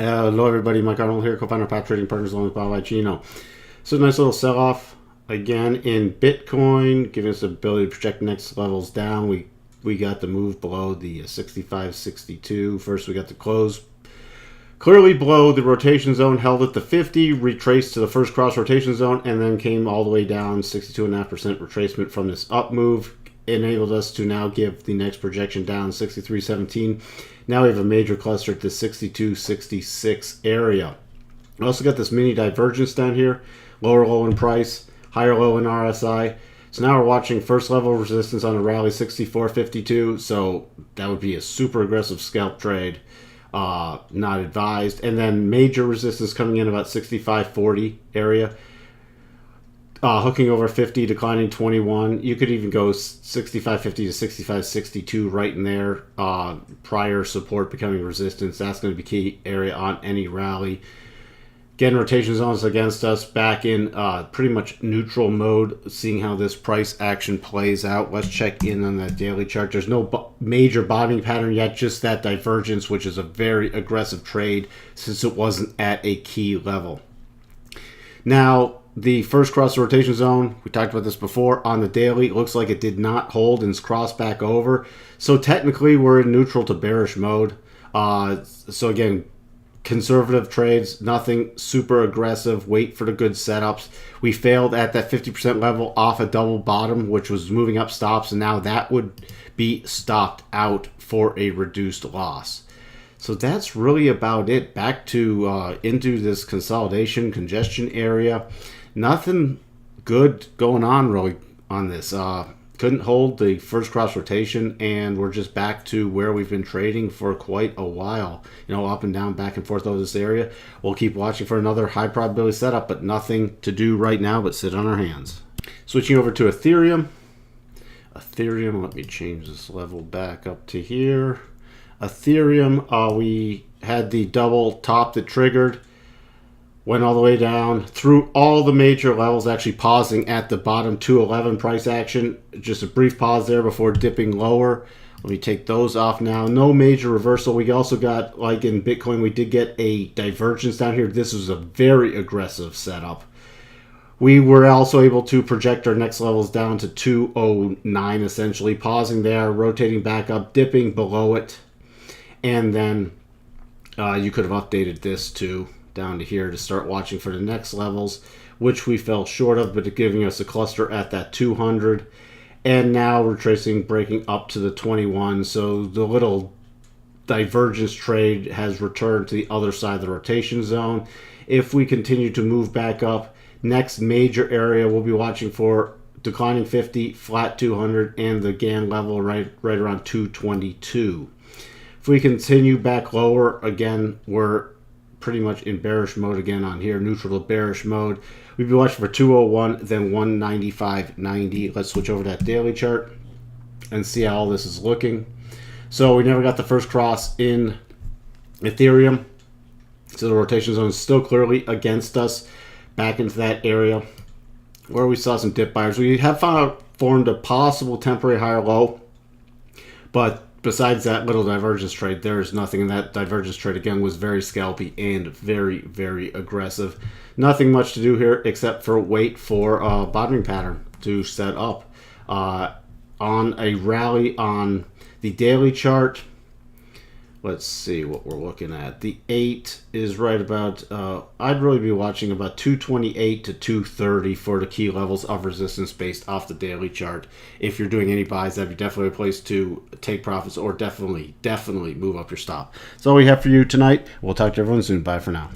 Hello everybody, Mike Arnold here, co-founder of Path Trading Partners along with Bob Icino. So a nice little sell-off again in Bitcoin, giving us the ability to project next levels down. We got the move below the 65.62. First we got the close clearly below the rotation zone, held at the 50, retraced to the first cross rotation zone, and then came all the way down. 62.5% retracement from this up move enabled us to now give the next projection down 63.17. Now we have a major cluster at the 62.66 area. We also got this mini divergence down here, lower low in price, higher low in RSI. So now we're watching first level resistance on a rally 64.52. So that would be a super aggressive scalp trade, not advised. And then major resistance coming in about 65.40 area. Hooking over 50, declining 21. You could even go 65.50 to 65.62 right in there. Prior support becoming resistance. That's going to be key area on any rally. Again, rotation zones against us, back in pretty much neutral mode, seeing how this price action plays out. Let's check in on that daily chart. There's no major bottoming pattern yet, just that divergence, which is a very aggressive trade since it wasn't at a key level. Now, the first cross rotation zone, we talked about this before, on the daily, it looks like it did not hold and it's crossed back over. So technically we're in neutral to bearish mode. So again, conservative trades, nothing super aggressive, wait for the good setups. We failed at that 50% level off a double bottom, which was moving up stops, and now that would be stopped out for a reduced loss. So that's really about it. Back to into this consolidation, congestion area. Nothing good going on really on this. Couldn't hold the first cross rotation, and we're just back to where we've been trading for quite a while. You know, up and down, back and forth over this area. We'll keep watching for another high probability setup, but nothing to do right now but sit on our hands. Switching over to Ethereum. Let me change this level back up to here. Ethereum, we had the double top that triggered, went all the way down through all the major levels, actually pausing at the bottom 211 price action. Just a brief pause there before dipping lower. Let me take those off now. No major reversal. We also got, like in Bitcoin, we did get a divergence down here. This was a very aggressive setup. We were also able to project our next levels down to 209, essentially, pausing there, rotating back up, dipping below it. And then you could have updated this to down to here to start watching for the next levels, which we fell short of, but giving us a cluster at that 200. And now retracing, breaking up to the 21. So the little divergence trade has returned to the other side of the rotation zone. If we continue to move back up, next major area we'll be watching for declining 50, flat 200, and the GAN level right around 222. If we continue back lower, again, we're pretty much in bearish mode again on here, neutral to bearish mode. We'd be watching for 201, then 195.90. Let's switch over to that daily chart and see how all this is looking. So we never got the first cross in Ethereum. So the rotation zone is still clearly against us, back into that area where we saw some dip buyers. We have formed a possible temporary higher low, but besides that little divergence trade, there is nothing. And that divergence trade, again, was very scalpy and very, very aggressive. Nothing much to do here except for wait for a bottoming pattern to set up. On a rally on the daily chart, let's see what we're looking at. The 8 is right about, I'd really be watching about 228 to 230 for the key levels of resistance based off the daily chart. If you're doing any buys, that'd be definitely a place to take profits, or definitely move up your stop. That's all we have for you tonight. We'll talk to everyone soon. Bye for now.